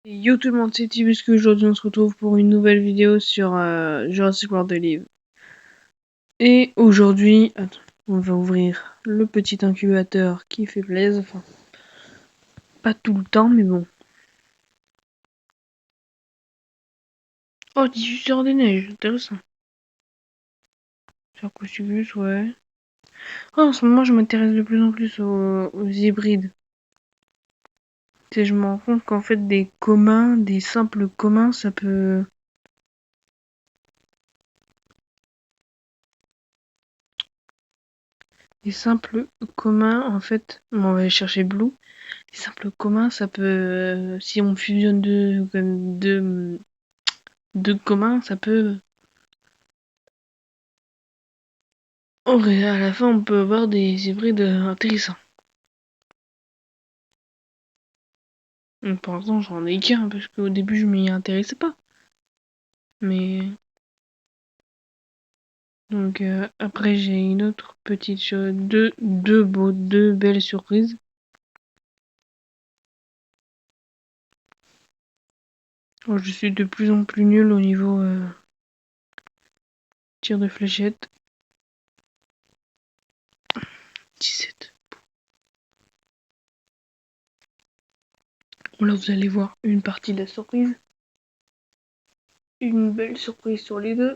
Yo tout le monde, c'est Tibusque. Aujourd'hui on se retrouve pour une nouvelle vidéo sur Jurassic World Live. Et aujourd'hui, attends, on va ouvrir le petit incubateur qui fait plaisir. Enfin, pas tout le temps, mais bon. Oh, diffuseur des neiges, intéressant. Sarcosuchus, ouais. Oh, en ce moment je m'intéresse de plus en plus aux hybrides. Tu sais, je me rends compte qu'en fait des communs, des simples communs, ça peut... Des simples communs, en fait, on va aller chercher Blue. Les simples communs, ça peut, si on fusionne deux communs, ça peut, à la fin, on peut avoir des hybrides intéressants. Donc, pour l'instant, j'en ai qu'un parce qu'au début, je m'y intéressais pas. Mais donc après, j'ai une autre petite chose, deux belles surprises. Oh, je suis de plus en plus nul au niveau tir de fléchette. 17. Bon, là, vous allez voir une partie de la surprise. Une belle surprise sur les deux.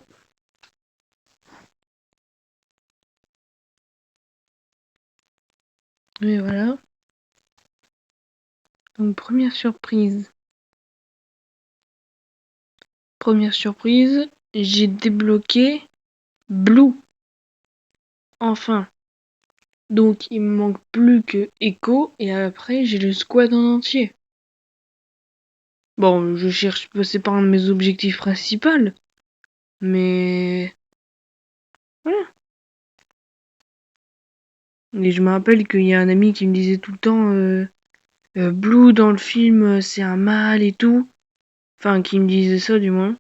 Et voilà. Donc, première surprise, j'ai débloqué Blue. Enfin. Donc, il me manque plus que Echo et après, j'ai le squad en entier. Bon, je cherche, c'est pas un de mes objectifs principaux, mais voilà. Et je me rappelle qu'il y a un ami qui me disait tout le temps Blue dans le film, c'est un mâle et tout. Enfin, qui me disait ça du moins.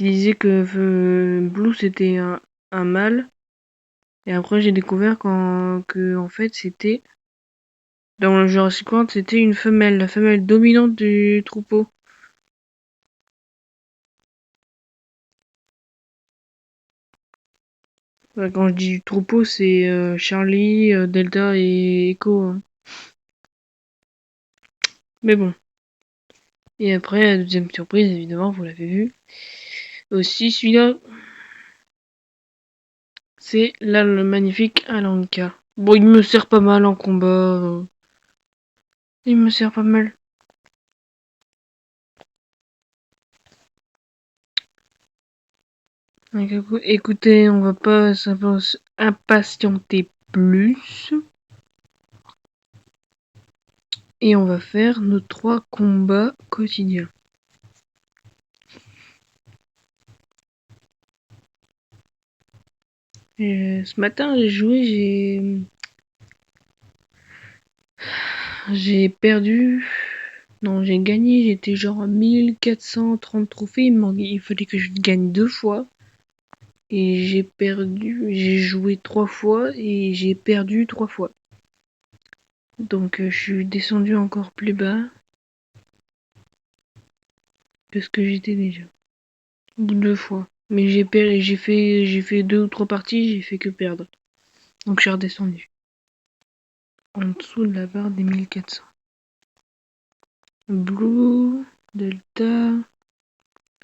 Il disait que Blue c'était un mâle. Et après, j'ai découvert que en fait, c'était dans le Jurassic World, c'était une femelle, la femelle dominante du troupeau. Ouais, quand je dis troupeau, c'est Charlie, Delta et Echo, hein. Mais bon. Et après, la deuxième surprise, évidemment, vous l'avez vu. Aussi, celui-là, c'est là le magnifique Alanka. Bon, il me sert pas mal en combat. Il me sert pas mal. Donc, écoutez, on va pas impatienter plus. Et on va faire nos 3 combats quotidiens. Et ce matin, j'ai perdu. Non, j'ai gagné, j'étais genre à 1430 trophées. Il fallait que je gagne 2 fois. Et j'ai perdu, j'ai joué 3 fois et j'ai perdu 3 fois. Donc je suis descendu encore plus bas que ce que j'étais déjà. 2 fois. Mais j'ai fait 2 ou 3 parties, j'ai fait que perdre. Donc je suis redescendu. En dessous de la barre des 1400. Blue, Delta,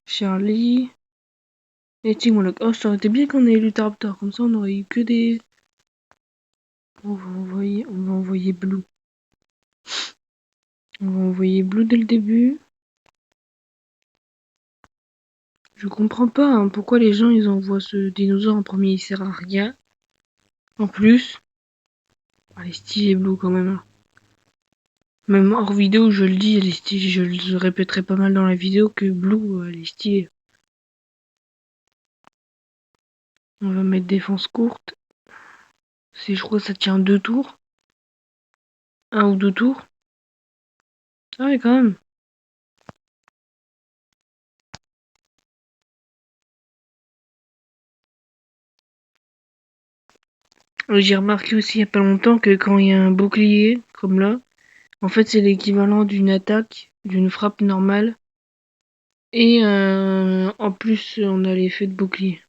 Charlie et Tingolok. Oh, ça aurait été bien qu'on ait eu le Tarptor, comme ça on aurait eu que des... On va envoyer Blue. On va envoyer Blue dès le début. Je comprends pas hein, pourquoi les gens ils envoient ce dinosaure en premier, il sert à rien. En plus, elle est stylée Blue quand même, hein. Même hors vidéo, je le dis, elle est stylée. Je le répéterai pas mal dans la vidéo que Blue, elle est stylée. On va mettre défense courte. Je crois que ça tient 2 tours. 1 ou 2 tours. Ah ouais, quand même. J'ai remarqué aussi il y a pas longtemps que quand il y a un bouclier, comme là, en fait c'est l'équivalent d'une attaque d'une frappe normale. Et en plus, on a l'effet de bouclier.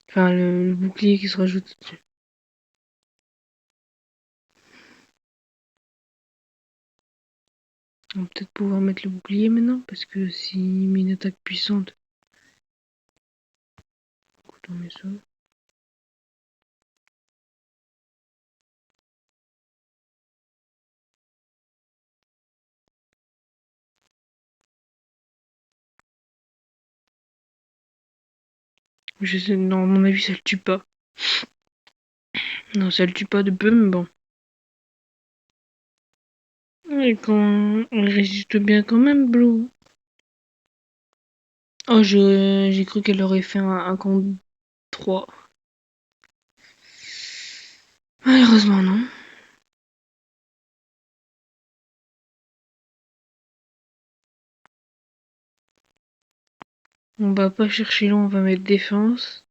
Enfin, le bouclier qui se rajoute dessus. On va peut-être pouvoir mettre le bouclier maintenant, parce que s'il met une attaque puissante... Écoute, on met ça. Je sais, non, à mon avis, ça le tue pas. Non, ça le tue pas de peu, mais bon. Et quand on résiste bien quand même, Blue. Oh, j'ai cru qu'elle aurait fait un contre 3. Malheureusement, non. On va pas chercher long, on va mettre défense.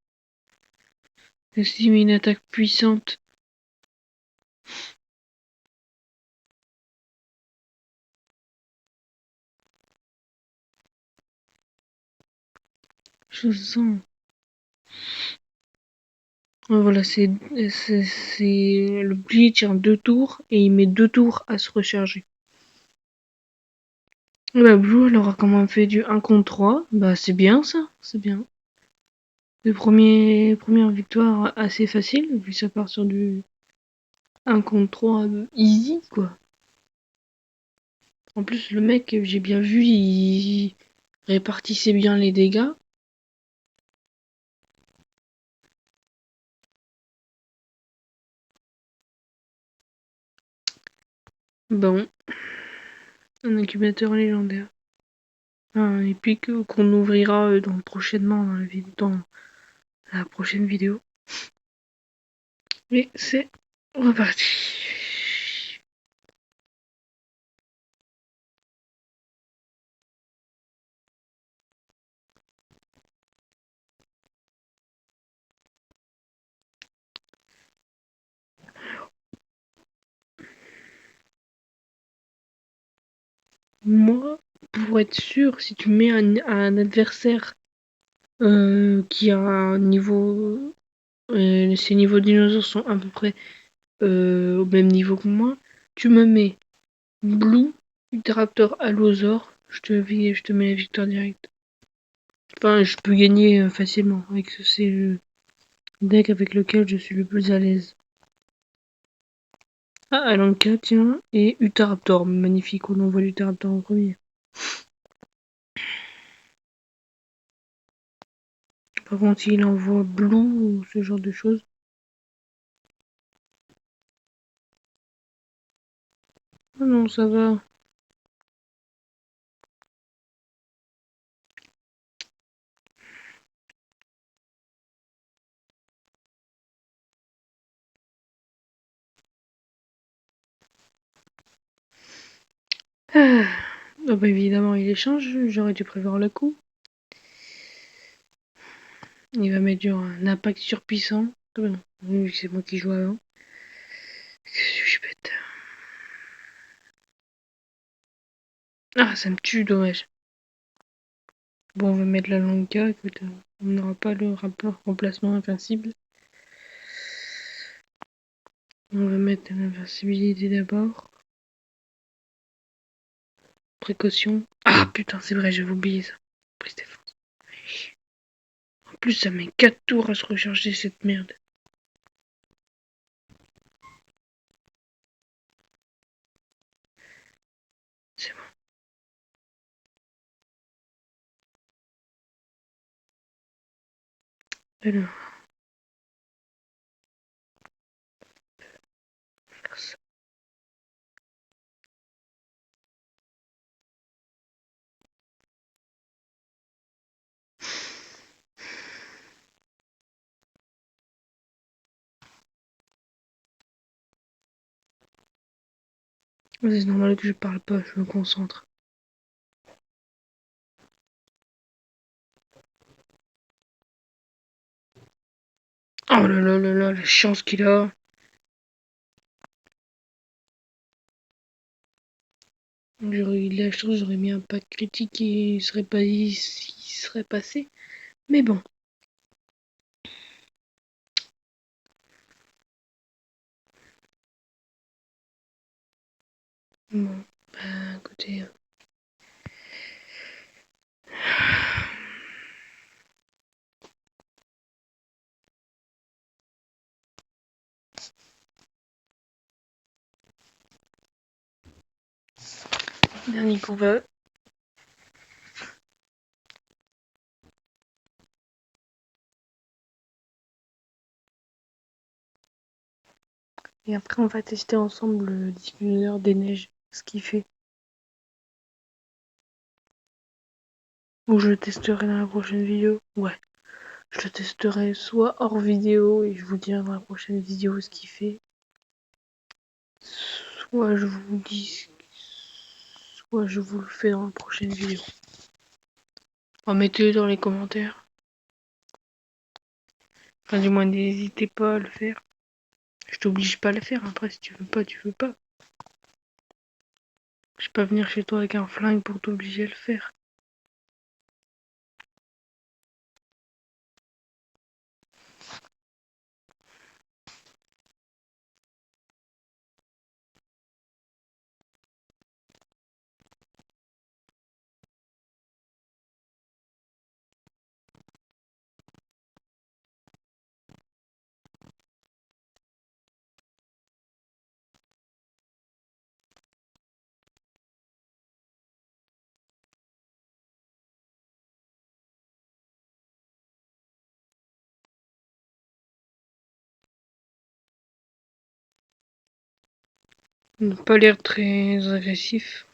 Et s'il met une attaque puissante... Je sens. Voilà, le bouclier tient 2 tours et il met 2 tours à se recharger. Et bah Blue, elle aura quand même fait du 1 contre 3. Bah c'est bien ça, c'est bien. Première victoire assez facile, vu ça part sur du 1 contre 3 easy quoi. En plus le mec, j'ai bien vu, il répartissait bien les dégâts. Bon, un incubateur légendaire. Un épique qu'on ouvrira prochainement dans la prochaine vidéo. Et c'est reparti. Moi, pour être sûr, si tu mets un adversaire qui a un niveau... ses niveaux de dinosaures sont à peu près au même niveau que moi, tu me mets Blue, Raptor, Allosaur, je te mets la victoire directe. Enfin, je peux gagner facilement, avec c'est le deck avec lequel je suis le plus à l'aise. Ah, Alanka, tiens, et Utahraptor, magnifique, on envoie l'Utahraptor en premier. Par contre, s'il envoie Blue ou ce genre de choses. Ah non, ça va. Ah, oh bah évidemment, il échange, j'aurais dû prévoir le coup. Il va mettre un impact surpuissant. Oui, c'est moi qui joue avant. Que suis-je bête. Ah, ça me tue, dommage. Bon, on va mettre la Lanka, écoute, on n'aura pas le rapport remplacement invincible. On va mettre l'invincibilité d'abord. Précaution. Ah putain, c'est vrai, j'avais oublié ça. Prise défense. En plus, ça met 4 tours à se recharger cette merde. C'est bon. Alors. C'est normal que je parle pas, je me concentre. Oh là là là là, la chance qu'il a. J'aurais eu de la chance, j'aurais mis un pack critique et il serait pas il serait passé. Mais bon. Bon, bah écoutez. Dernier combat. Et après on va tester ensemble le diffuseur des neiges, ce qu'il fait. Ou je le testerai dans la prochaine vidéo. Ouais. Je le testerai soit hors vidéo et je vous dirai dans la prochaine vidéo ce qu'il fait. Soit je vous dis. Soit je vous le fais dans la prochaine vidéo. Mettez-le dans les commentaires. Enfin, du moins, n'hésitez pas à le faire. Je t'oblige pas à le faire. Après, si tu veux pas, tu veux pas. Je vais pas venir chez toi avec un flingue pour t'obliger à le faire. Il n'a pas l'air très agressif.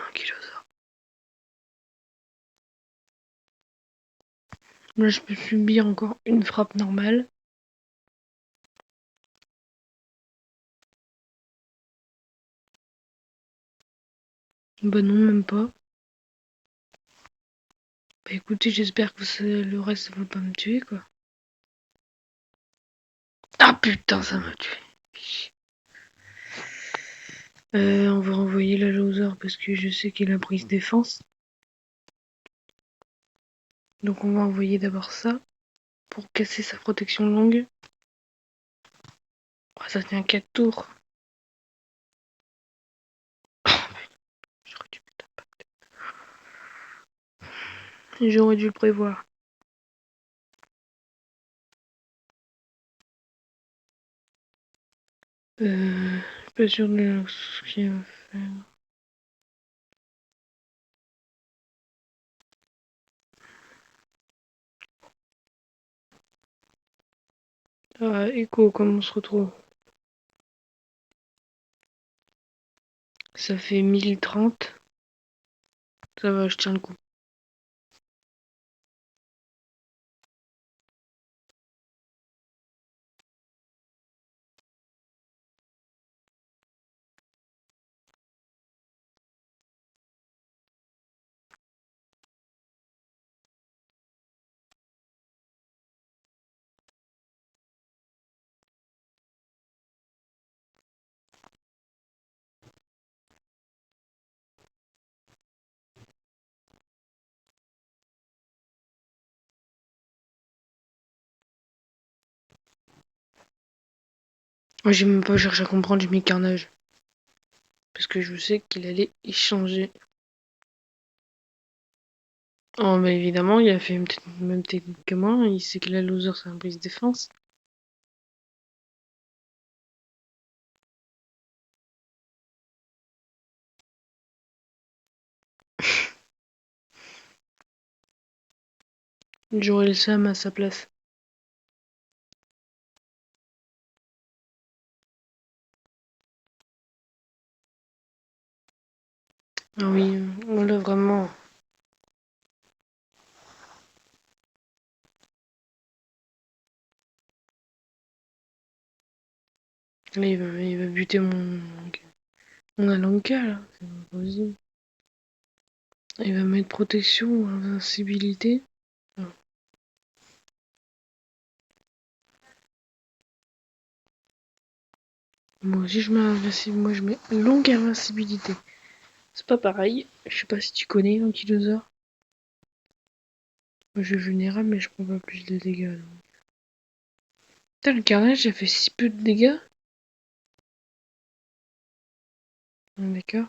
Ankylosaure. Là, je peux subir encore une frappe normale. Bah non, même pas. Bah écoutez, j'espère que le reste, ça va pas me tuer, quoi. Ah putain, ça m'a tué. On va renvoyer la loser parce que je sais qu'il a prise défense. Donc on va envoyer d'abord ça pour casser sa protection longue. Oh, ça tient 4 tours. J'aurais dû le prévoir. Je suis pas sûr de ce qu'il va faire. Ah, Echo, comment on se retrouve? Ça fait 1030. Ça va, je tiens le coup. Moi, j'ai même pas cherché à comprendre, j'ai mis carnage. Parce que je sais qu'il allait échanger. Oh, bah évidemment, il a fait peut-être même technique que moi. Il sait que la loser, c'est un brise défense. J'aurais le Sam à sa place. Ah oui, là vraiment. Là, il va buter mon Alanka, là. C'est pas possible. Il va mettre protection, invincibilité. Ah. Moi aussi je mets moi je mets longue invincibilité. C'est pas pareil. Je sais pas si tu connais Ankylosaur. Moi je suis vulnérable mais je prends pas plus de dégâts. Putain, le carnage a fait si peu de dégâts. Ah, d'accord.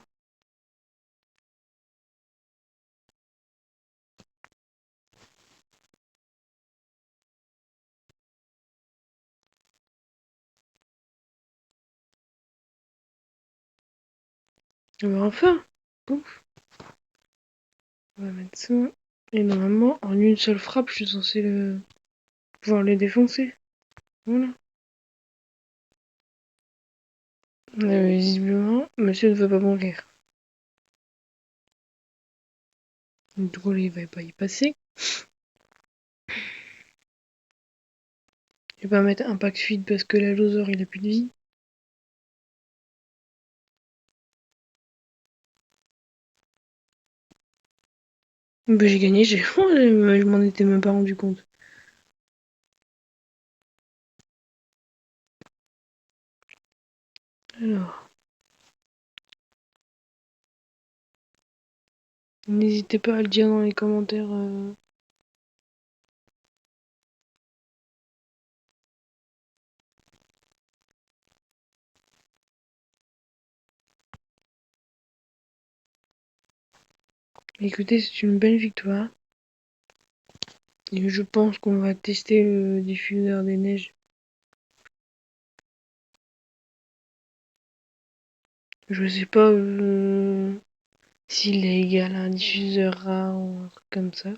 Ah bah enfin. Ouf. On va mettre ça. Et normalement, en une seule frappe, je suis censé pouvoir les défoncer. Voilà. Visiblement, monsieur ne veut pas mourir. Du coup, il va pas y passer. Je vais pas mettre impact feed parce que l'allosaure il a plus de vie. Bah, j'ai gagné, je m'en étais même pas rendu compte. Alors, n'hésitez pas à le dire dans les commentaires. Écoutez, c'est une belle victoire. Et je pense qu'on va tester le diffuseur des neiges. Je sais pas s'il est égal à un diffuseur rare ou un truc comme ça.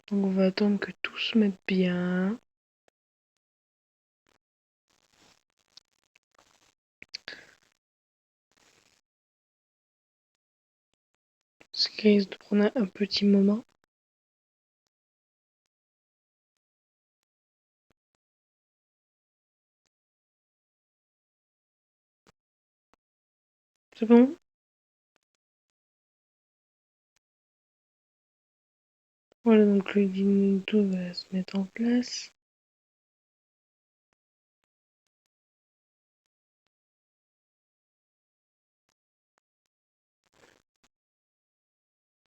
Donc on va attendre que tout se mette bien. Ce qui risque de prendre un petit moment. C'est bon? Voilà, donc le dino va se mettre en place.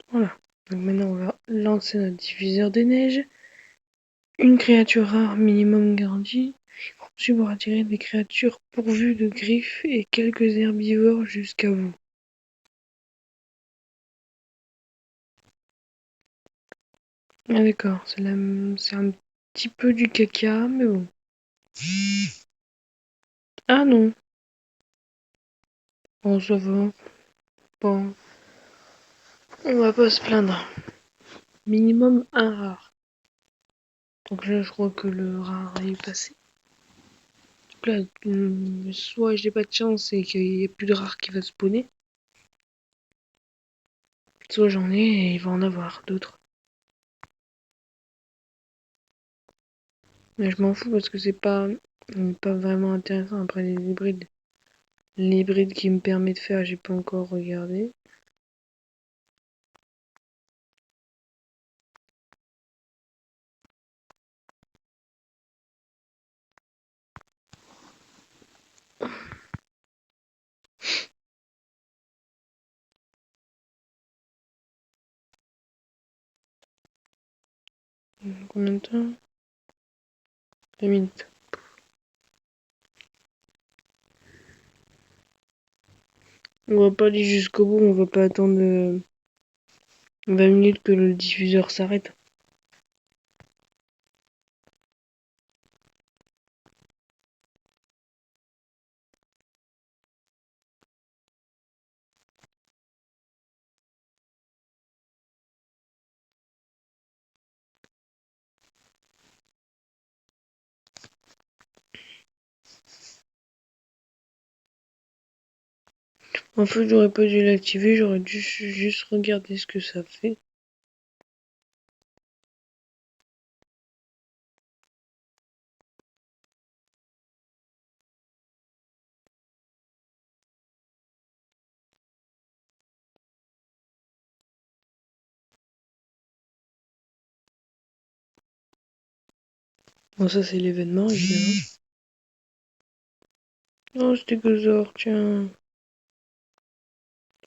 Voilà. Donc maintenant on va lancer notre diffuseur des neiges. Une créature rare minimum garantie. Conçu pour attirer des créatures pourvues de griffes et quelques herbivores jusqu'à vous. Ah d'accord, c'est un petit peu du caca, mais bon. Ah non, bon ça va. Bon, on va pas se plaindre. Minimum un rare. Donc là je crois que le rare est passé. Donc là, soit j'ai pas de chance et qu'il n'y a plus de rare qui va spawner. Soit j'en ai et il va en avoir d'autres. Mais je m'en fous parce que c'est pas vraiment intéressant après les hybrides. L'hybride qui me permet de faire, j'ai pas encore regardé. Combien de temps? 2 minutes. On va pas aller jusqu'au bout, on va pas attendre 20 minutes que le diffuseur s'arrête. En fait, j'aurais pas dû l'activer, j'aurais dû juste regarder ce que ça fait. Bon, ça c'est l'événement, évidemment. Oh, stégosaure, tiens.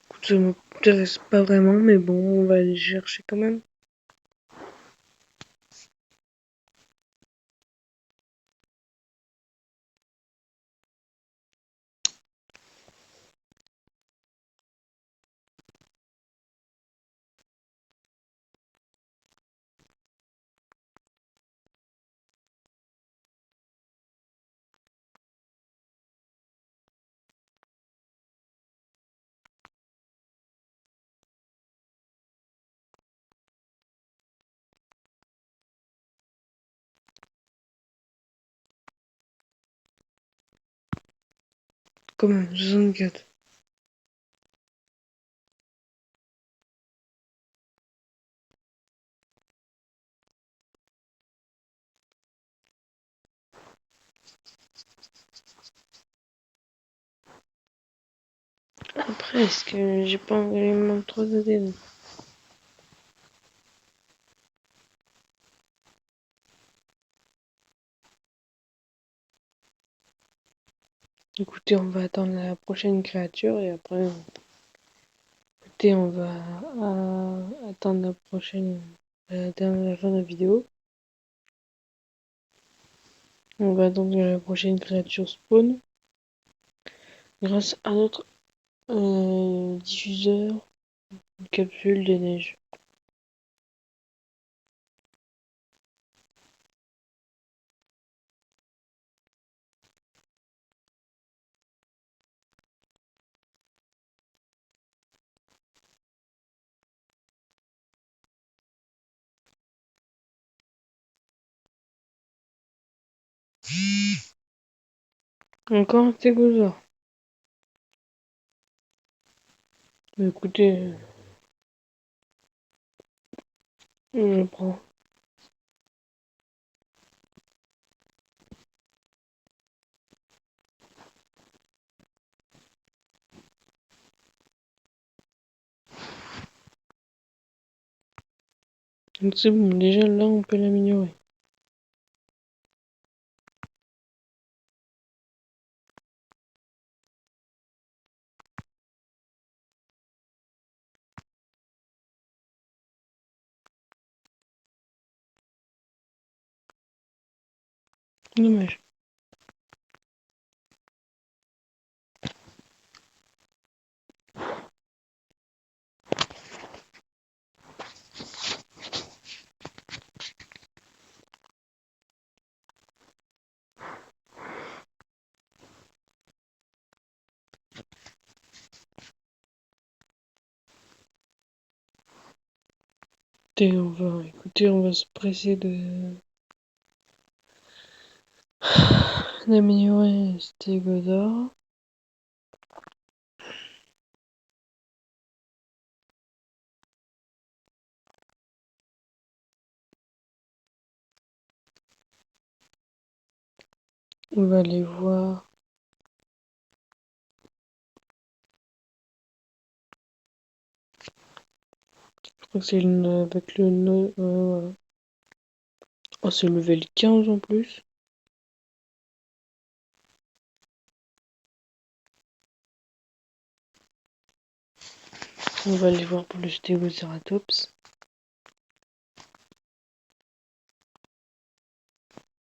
Écoute, ça m'intéresse pas vraiment, mais bon, on va aller chercher quand même. Quand même, 64. Après, est-ce que j'ai pas envoyé mon 3 ADN? Écoutez, on va attendre la prochaine créature et après, écoutez, on va attendre la prochaine, la fin de la vidéo. On va attendre que la prochaine créature spawn grâce à notre diffuseur de capsule de neige. Encore un stégosaure. Mais écoutez, je prends. Donc c'est bon, déjà là on peut l'améliorer. Dommage. Écoutez, on va se presser d'améliorer Stégosaure. On va aller voir. Je crois que c'est avec le voilà. Oh, c'est level 15 en plus. On va aller voir pour le Stégoceratops.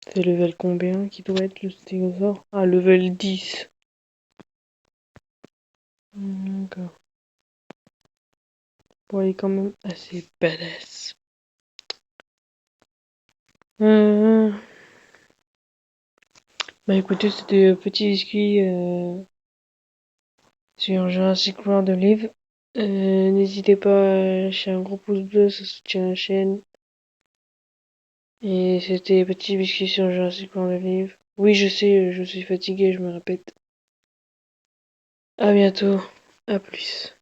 C'est level combien qui doit être le stégosaure? Ah, level 10. D'accord. Bon, il est quand même assez badass. Bah écoutez, c'était Petit Biscuit sur Jurassic World Live. N'hésitez pas à lâcher un gros pouce bleu, ça soutient la chaîne. Et c'était Petit Biscuit sur Jurassic World Live. Oui, je sais, je suis fatigué, je me répète. À bientôt, à plus.